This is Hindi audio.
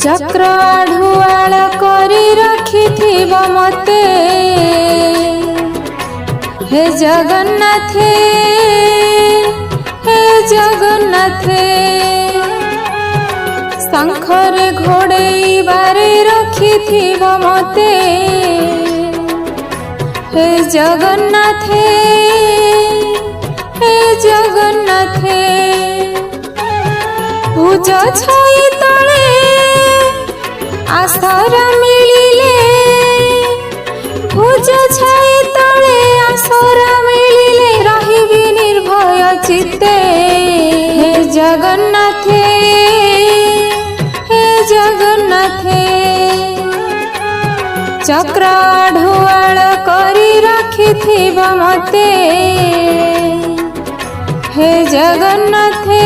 चक्र ढुआल करी रखिथिब मते हे जगन्नाथे हे जगन्नाथे शंखरे घोड़े बारे रखिथिब मते हे जगन्नाथे हे जगन्नाथे भुज छाई तले आसरा मिलिले भुज छाई तले आसरा मिलिले रहिबि निर्भय चित्ते हे जगन्नाथे हे जगन्नाथे चक्र ढुआल करी रखिथिब मते हे जगन्नाथे।